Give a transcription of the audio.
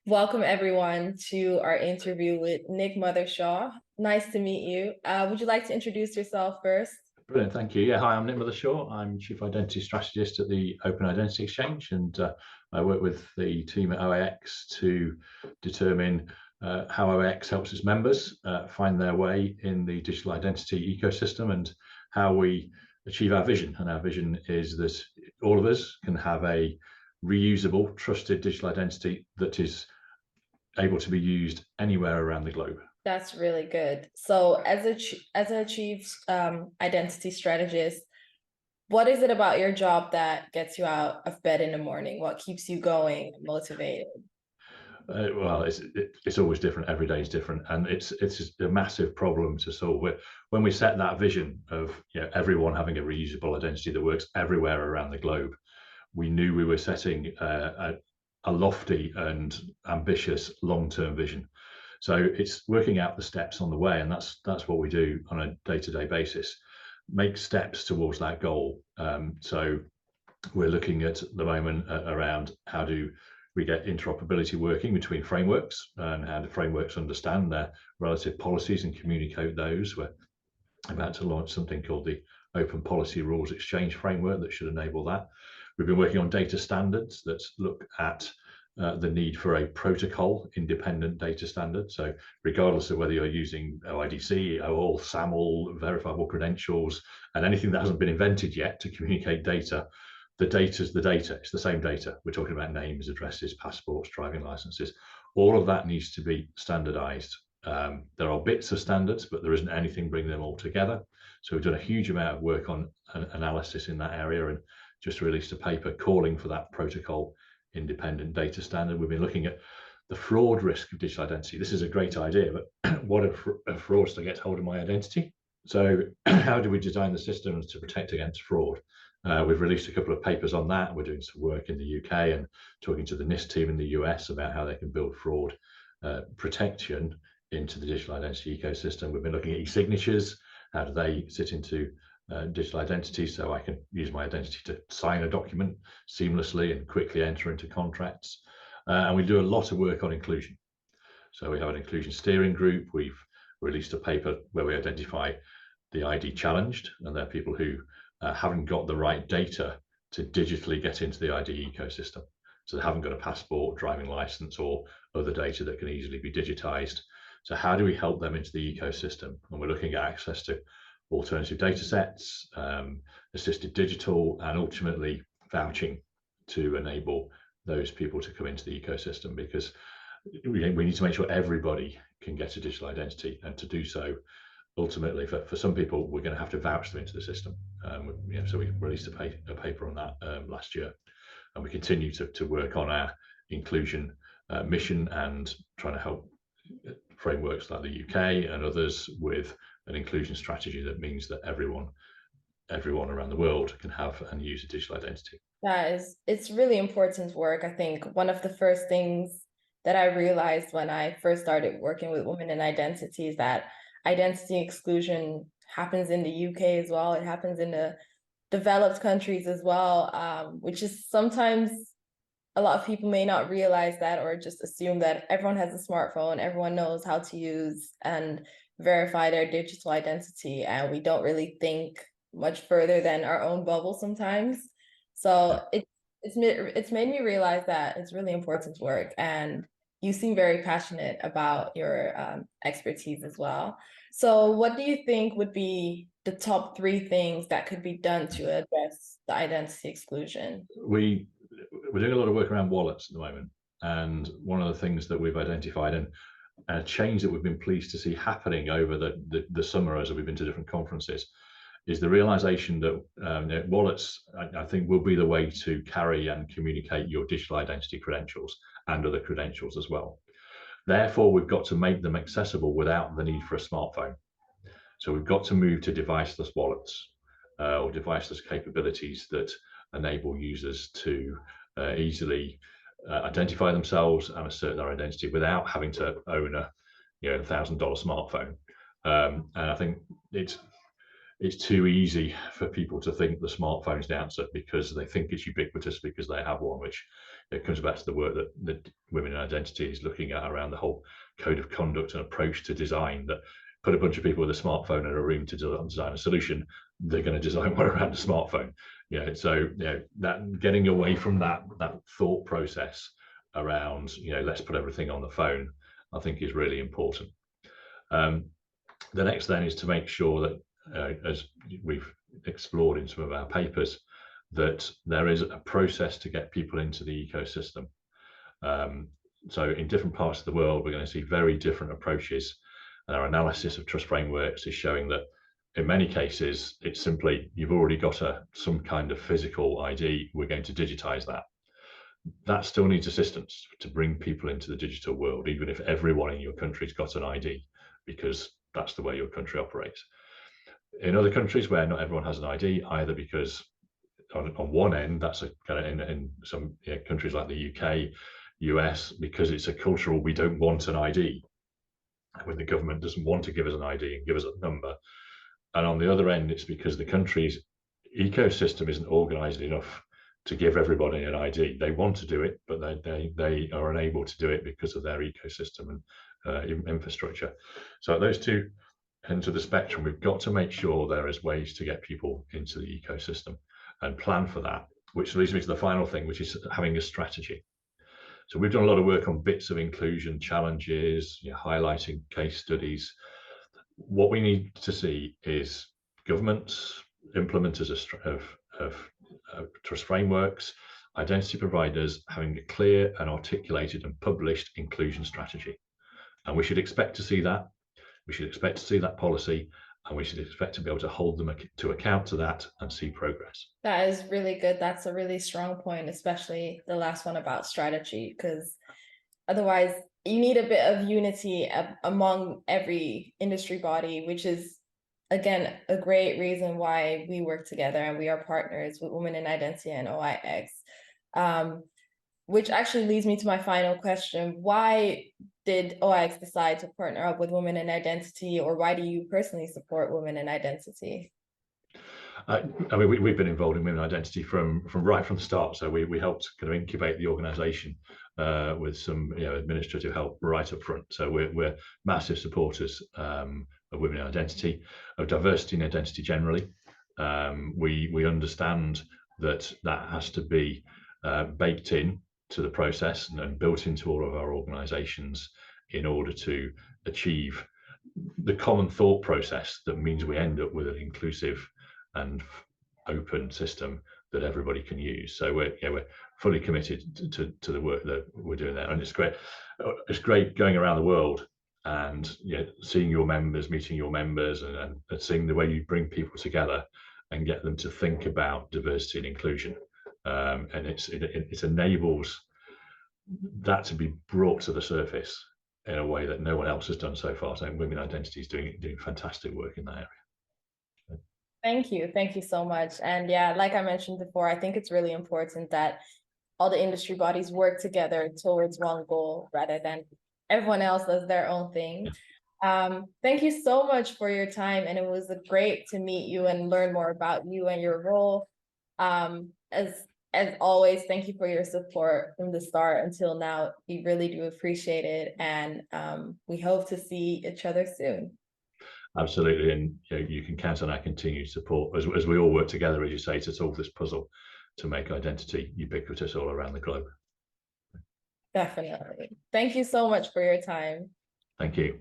Welcome everyone to our interview with Nick Mothershaw. Nice to meet you. Would you like to introduce yourself first? Brilliant, thank you. Yeah, hi, I'm Nick Mothershaw. I'm Chief Identity Strategist at the Open Identity Exchange, and I work with the team at OAX to determine how OAX helps its members find their way in the digital identity ecosystem and how we achieve our vision. And our vision is that all of us can have a reusable, trusted digital identity that is able to be used anywhere around the globe. That's really good. So, as a chief identity strategist, what is it about your job that gets you out of bed in the morning? What keeps you going, motivated? Well, it's always different. Every day is different, and it's a massive problem to solve. When we set that vision of everyone having a reusable identity that works everywhere around the globe, we knew we were setting a lofty and ambitious long-term vision. So it's working out the steps on the way, and that's what we do on a day-to-day basis. Make steps towards that goal. So we're looking at the moment around how do we get interoperability working between frameworks and how do frameworks understand their relative policies and communicate those. We're about to launch something called the Open Policy Rules Exchange Framework that should enable that. We've been working on data standards that look at the need for a protocol independent data standard. So regardless of whether you're using OIDC, OAuth, SAML, verifiable credentials, and anything that hasn't been invented yet to communicate data, the data is the data. It's the same data. We're talking about names, addresses, passports, driving licenses. All of that needs to be standardized. There are bits of standards, but there isn't anything bringing them all together. So we've done a huge amount of work on analysis in that area and just released a paper calling for that protocol independent data standard. We've been looking at the fraud risk of digital identity. This is a great idea, but what if a fraudster gets hold of my identity? So how do we design the systems to protect against fraud? We've released a couple of papers on that. We're doing some work in the UK and talking to the NIST team in the US about how they can build fraud protection into the digital identity ecosystem. We've been looking at e-signatures. How do they sit into digital identity so I can use my identity to sign a document seamlessly and quickly enter into contracts. And we do a lot of work on inclusion. So we have an inclusion steering group. We've released a paper where we identify the ID challenged, and they're people who haven't got the right data to digitally get into the ID ecosystem. So they haven't got a passport, driving license, or other data that can easily be digitized. So how do we help them into the ecosystem? And we're looking at access to alternative data sets, assisted digital, and ultimately vouching to enable those people to come into the ecosystem, because we need to make sure everybody can get a digital identity, and to do so, ultimately, for some people, we're going to have to vouch them into the system. So we released a paper on that last year, and we continue to work on our inclusion mission and trying to help frameworks like the UK and others with an inclusion strategy that means that everyone around the world can have and use a digital identity. It's really important work. I think one of the first things that I realized when I first started working with women in identity is that identity exclusion happens in the UK as well. It happens in the developed countries as well, which is sometimes a lot of people may not realize that or just assume that everyone has a smartphone, everyone knows how to use and verify their digital identity, and we don't really think much further than our own bubble sometimes. Yeah. So it's made me realize that it's really important work, and you seem very passionate about your expertise as well. So, what do you think would be the top three things that could be done to address the identity exclusion? We're doing a lot of work around wallets at the moment, and one of the things that we've identified and a change that we've been pleased to see happening over the summer as we've been to different conferences is the realization that wallets, I think, will be the way to carry and communicate your digital identity credentials and other credentials as well. Therefore, we've got to make them accessible without the need for a smartphone. So we've got to move to deviceless wallets or deviceless capabilities that enable users to easily identify themselves and assert their identity without having to own a $1,000 smartphone. And I think it's too easy for people to think the smartphone's the answer because they think it's ubiquitous because they have one, which it comes back to the work that Women in Identity is looking at around the whole code of conduct and approach to design. That put a bunch of people with a smartphone in a room to design a solution, they're going to design one around a smartphone. So that getting away from that thought process around let's put everything on the phone, I think is really important. The next then is to make sure that, as we've explored in some of our papers, that there is a process to get people into the ecosystem. So in different parts of the world, we're going to see very different approaches. And our analysis of trust frameworks is showing that in many cases, it's simply, you've already got some kind of physical ID, we're going to digitize that. That still needs assistance to bring people into the digital world, even if everyone in your country's got an ID, because that's the way your country operates. In other countries where not everyone has an ID, either because on one end, that's a kind of in some countries like the UK, US, because it's a cultural, we don't want an ID. When the government doesn't want to give us an ID and give us a number. And on the other end, it's because the country's ecosystem isn't organized enough to give everybody an ID. They want to do it, but they are unable to do it because of their ecosystem and infrastructure. So at those two ends of the spectrum, we've got to make sure there is ways to get people into the ecosystem and plan for that, which leads me to the final thing, which is having a strategy. So we've done a lot of work on bits of inclusion challenges, highlighting case studies. What we need to see is governments, implementers of trust frameworks, identity providers having a clear and articulated and published inclusion strategy. And we should expect to see that. We should expect to see that policy, and we should expect to be able to hold them to account to that and see progress. That is really good. That's a really strong point, especially the last one about strategy, because otherwise you need a bit of unity among every industry body, which is, again, a great reason why we work together and we are partners with Women in Identity and OIX. Which actually leads me to my final question. Why did OIX decide to partner up with Women in Identity, or why do you personally support Women in Identity? I mean, we've been involved in Women in Identity from right from the start. So we helped kind of incubate the organisation with some administrative help right up front. So we're massive supporters of Women in Identity, of diversity and identity generally. We understand that has to be baked in to the process and built into all of our organisations in order to achieve the common thought process that means we end up with an inclusive and open system that everybody can use. So we're fully committed to the work that we're doing there, and it's great. It's great going around the world and seeing your members, meeting your members, and seeing the way you bring people together and get them to think about diversity and inclusion. And it enables that to be brought to the surface in a way that no one else has done so far. So Women Identity is doing fantastic work in that area. Thank you so much. And yeah, like I mentioned before, I think it's really important that all the industry bodies work together towards one goal rather than everyone else does their own thing. Thank you so much for your time, and it was great to meet you and learn more about you and your role. As always, thank you for your support from the start until now. We really do appreciate it, and we hope to see each other soon. Absolutely, and you can count on our continued support as we all work together, as you say, to solve this puzzle to make identity ubiquitous all around the globe. Definitely. Thank you so much for your time. Thank you.